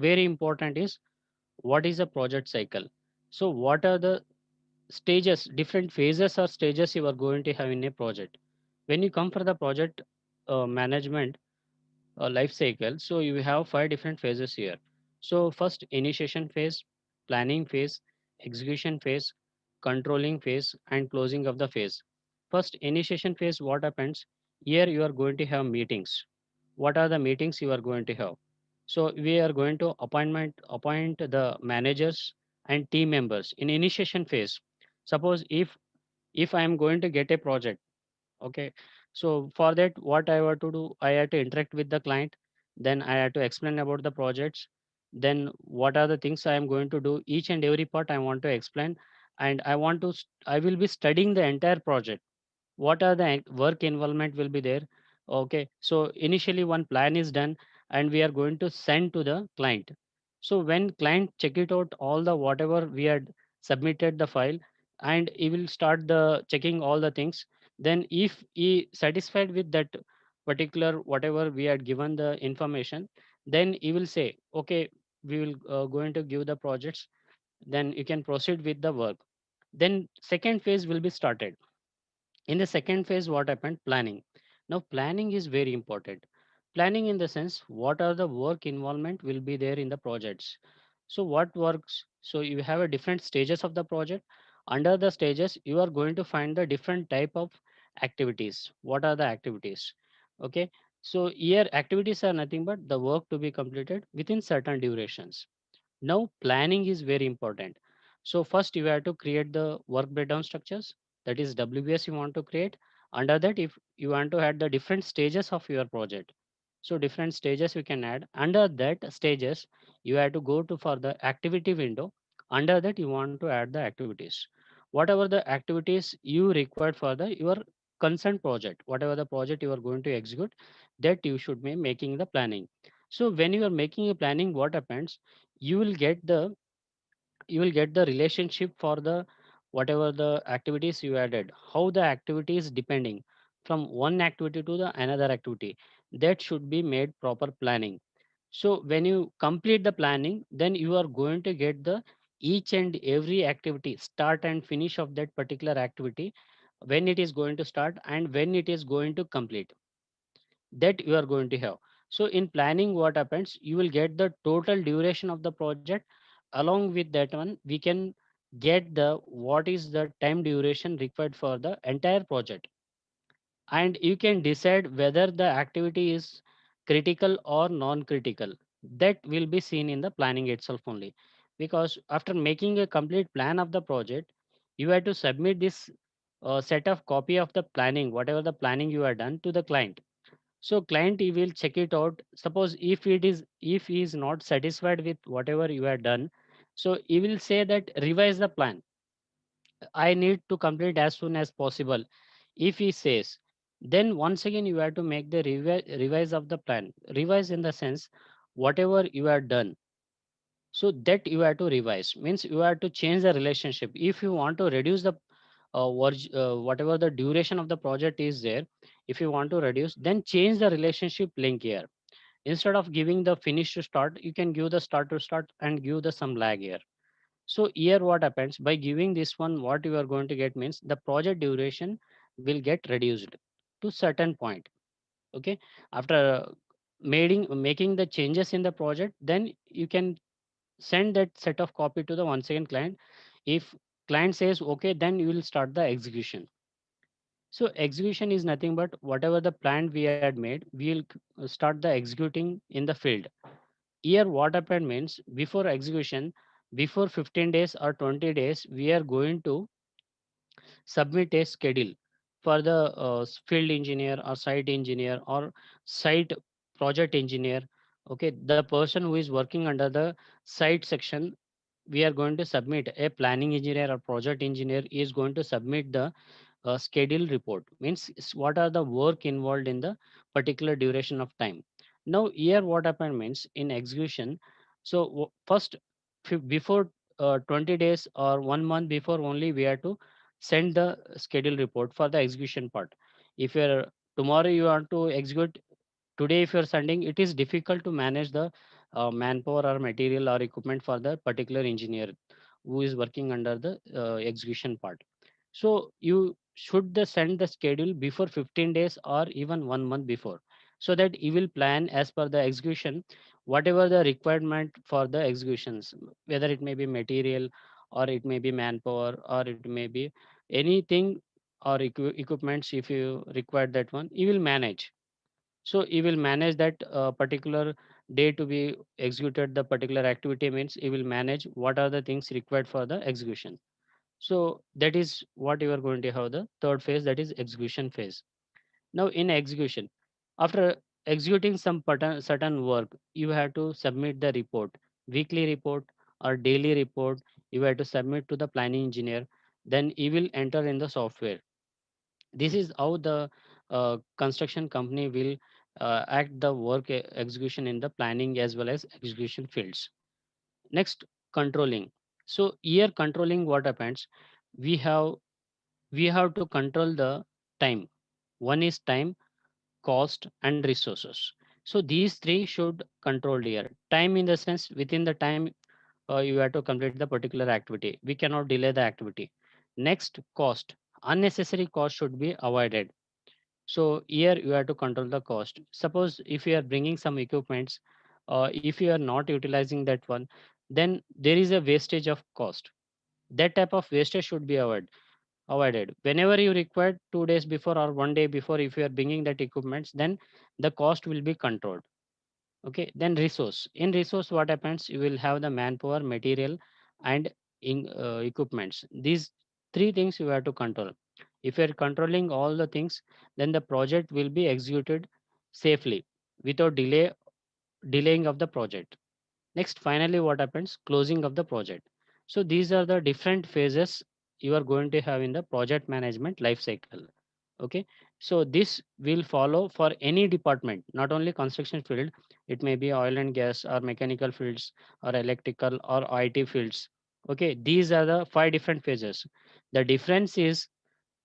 very important is what is a project cycle. So what are the stages, different phases or stages you are going to have in a project. When you come for the project management life cycle, so you have five different phases here. So first, initiation phase, planning phase, execution phase, controlling phase, and closing of the phase. First, initiation phase, what happens? Here you are going to have meetings. What are the meetings you are going to have? So we are going to appoint the managers and team members in initiation phase. Suppose if I am going to get a project. Okay. So for that, what I have to do, I have to interact with the client. Then I have to explain about the projects. Then what are the things I am going to do? Each and every part I want to explain, and I will be studying the entire project. What are the work involvement will be there? Okay. So initially one plan is done, and we are going to send to the client. So when client check it out, all the whatever we had submitted the file, and he will start the checking all the things. Then if he satisfied with that particular whatever we had given the information, then he will say, okay, we will going to give the projects, then you can proceed with the work. Then second phase will be started. In the second phase, what happened? Planning. Now planning is very important. Planning in the sense, what are the work involvement will be there in the projects. So what works? So you have a different stages of the project. Under the stages, you are going to find the different type of activities. What are the activities? Okay. So here activities are nothing but the work to be completed within certain durations. Now, planning is very important. So first you have to create the work breakdown structures. That is WBS you want to create. Under that, if you want to add the different stages of your project. So different stages you can add. Under that stages, you have to go to for the activity window. Under that, you want to add the activities. Whatever the activities you required for the your concerned project, whatever the project you are going to execute, that you should be making the planning. So when you are making a planning, what happens? you will get the you will get the relationship for the whatever the activities you added, how the activity is depending from one activity to the another activity. That should be made proper planning. So when you complete the planning, then you are going to get the each and every activity start and finish of that particular activity, when it is going to start and when it is going to complete, that you are going to have. So in planning, what happens? You will get the total duration of the project. Along with that one, we can get the what is the time duration required for the entire project, and you can decide whether the activity is critical or non-critical. That will be seen in the planning itself only, because after making a complete plan of the project, you have to submit this set of copy of the planning, whatever the planning you have done, to the client. So client he will check it out. Suppose if he is not satisfied with whatever you have done, so he will say that revise the plan. I need to complete as soon as possible. If he says, then once again you have to make the revise of the plan. Revise in the sense, whatever you have done, so that you have to revise means you have to change the relationship. If you want to reduce the whatever the duration of the project is there, if you want to reduce, then change the relationship link here. Instead of giving the finish to start, you can give the start to start and give the some lag here. So here what happens, by giving this one, what you are going to get means the project duration will get reduced to certain point. Okay. After making the changes in the project, then you can send that set of copy to the one second client. If client says okay, then you will start the execution. So execution is nothing but whatever the plan we had made, we'll start the executing in the field. Here what happened means, before execution, before 15 days or 20 days, we are going to submit a schedule for the field engineer or site engineer or site project engineer. Okay, the person who is working under the site section, we are going to submit a planning engineer or project engineer is going to submit the schedule report means what are the work involved in the particular duration of time. Now here what happened means in execution, so first before 20 days or 1 month before only we have to send the schedule report for the execution part. If you're tomorrow you want to execute, today if you're sending, it is difficult to manage the manpower or material or equipment for the particular engineer who is working under the execution part. So you should send the schedule before 15 days or even 1 month before, so that you will plan as per the execution, whatever the requirement for the executions, whether it may be material or it may be manpower or it may be anything or equipments. If you require that one, you will manage. So you will manage that particular day to be executed. The particular activity means you will manage what are the things required for the execution. So that is what you are going to have the third phase, that is execution phase. Now in execution, after executing some certain work, you have to submit the report, weekly report or daily report. You have to submit to the planning engineer. Then you will enter in the software. This is how the construction company will act the work execution in the planning as well as execution fields. Next, controlling. So here controlling what happens, we have we have to control the time. One is time, cost and resources. So these three should control here. Time in the sense within the time you have to complete the particular activity. We cannot delay the activity. Next, cost. Unnecessary cost should be avoided. So here you have to control the cost. Suppose if you are bringing some equipments, if you are not utilizing that one, then there is a wastage of cost. That type of wastage should be avoided. Whenever you require 2 days before or 1 day before, if you are bringing that equipments, then the cost will be controlled. Okay, then resource. In resource, what happens? You will have the manpower, material, and equipments. These three things you have to control. If you are controlling all the things, then the project will be executed safely without delaying of the project. Next, finally, what happens? Closing of the project. So these are the different phases you are going to have in the project management life cycle. Okay, so this will follow for any department, not only construction field. It may be oil and gas or mechanical fields or electrical or IT fields. Okay, these are the five different phases. The difference is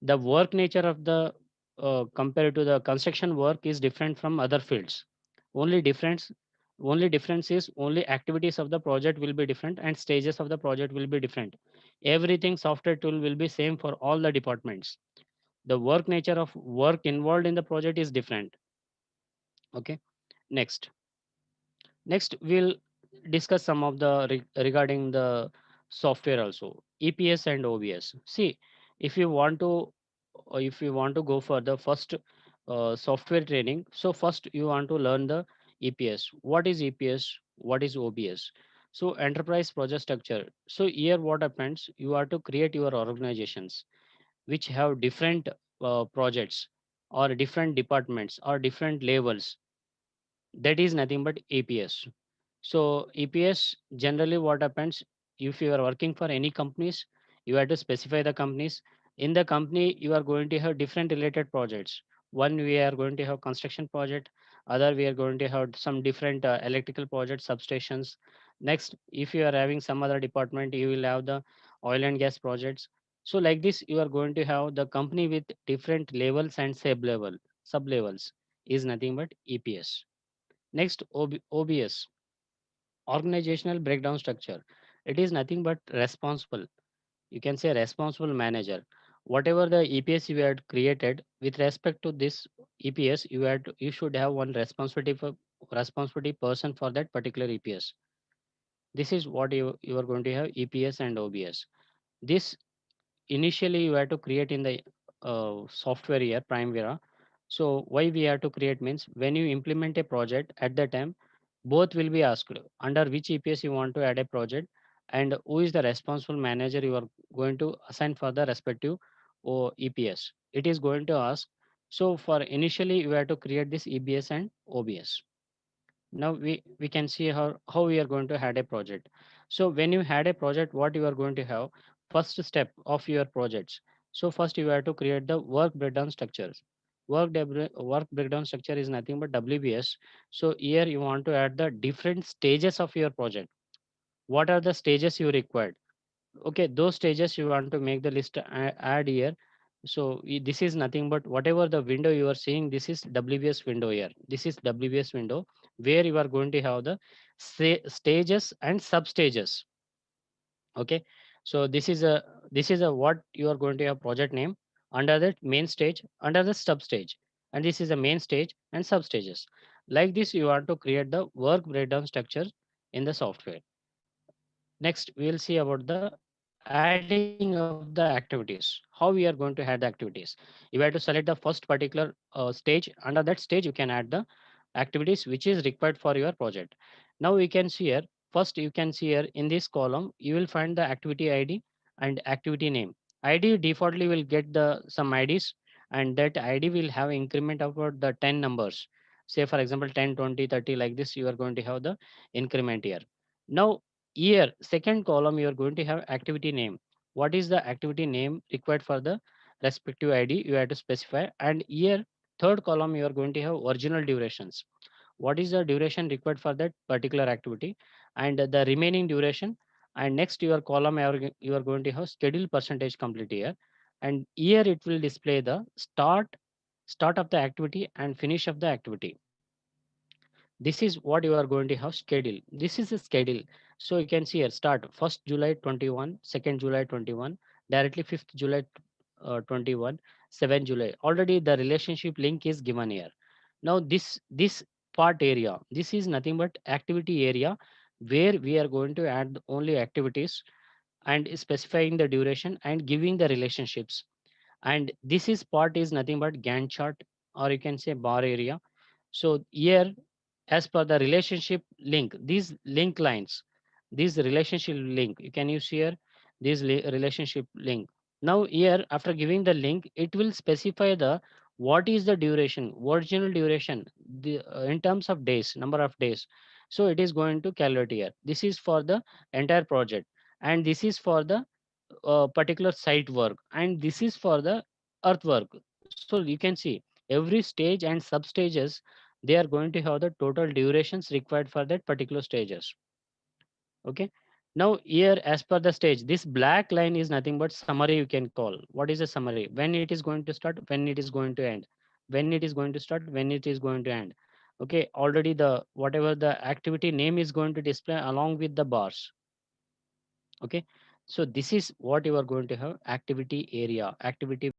the work nature of the compared to the construction work is different from other fields. Only difference only difference is only activities of the project will be different and stages of the project will be different. Everything software tool will be same for all the departments. The work nature of work involved in the project is different. Okay, next. Next, we'll discuss some of the regarding the software also, EPS and OBS. See, if you want to go for the first software training, so first you want to learn the EPS. What is EPS? What is OBS? So enterprise project structure. So here what happens? You are to create your organizations which have different projects or different departments or different levels. That is nothing but EPS. So EPS, generally what happens, if you are working for any companies, you have to specify the companies. In the company, you are going to have different related projects. One, we are going to have construction project. Other, we are going to have some different electrical projects, substations. Next, if you are having some other department, you will have the oil and gas projects. So like this, you are going to have the company with different levels and sub levels is nothing but EPS. Next, OBS, organizational breakdown structure. It is nothing but responsible. You can say responsible manager. Whatever the EPS you had created with respect to this EPS, you should have one responsibility person for that particular EPS. This is what you are going to have EPS and OBS. This initially you have to create in the software here Primavera. So why we have to create means when you implement a project at the time, both will be asked under which EPS you want to add a project and who is the responsible manager you are going to assign for the respective EPS. It is going to ask. So for initially you have to create this EBS and OBS. Now we can see how we are going to had a project. So when you had a project, what you are going to have, first step of your projects. So first you have to create the work breakdown structures. Work breakdown structure is nothing but WBS. So here you want to add the different stages of your project. What are the stages you required? Okay, those stages you want to make the list, add here. So this is nothing but whatever the window you are seeing, this is WBS window here. This is WBS window. where you are going to have the stages and sub stages. Okay, so this is a what you are going to have project name under the main stage, under the sub stage, and this is a main stage and sub stages. Like this, you want to create the work breakdown structure in the software. Next, we will see about the adding of the activities. How we are going to add the activities. You have to select the first particular stage. Under that stage, you can add the activities which is required for your project. Now we can see here, first you can see here in this column, you will find the activity ID and activity name. ID defaultly will get the some IDs, and that ID will have increment about the 10 numbers. Say for example 10, 20, 30, like this, you are going to have the increment here. Now here, second column, you are going to have activity name. What is the activity name required for the respective ID? You have to specify. And here, third column, you are going to have original durations. What is the duration required for that particular activity? And the remaining duration. And next, your column, you are going to have schedule percentage complete here. And here, it will display the start of the activity and finish of the activity. This is what you are going to have schedule. This is a schedule. So you can see here start 1st July 21, 2nd July 21, directly 5th July 21, 7th July. Already the relationship link is given here. Now this part area, this is nothing but activity area where we are going to add only activities and specifying the duration and giving the relationships. And this is part is nothing but Gantt chart, or you can say bar area. So here, as per the relationship link, these link lines, this relationship link, you can use here this relationship link. Now here, after giving the link, it will specify the what is the duration, original duration, in terms of days, number of days. So it is going to calculate here. This is for the entire project, and this is for the particular site work, and this is for the earthwork. So you can see every stage and sub stages, they are going to have the total durations required for that particular stages. Okay, now here as per the stage, this black line is nothing but summary. You can call what is a summary, when it is going to start, when it is going to end, when it is going to start, when it is going to end. Okay, already the whatever the activity name is going to display along with the bars. Okay, so this is what you are going to have activity area, activity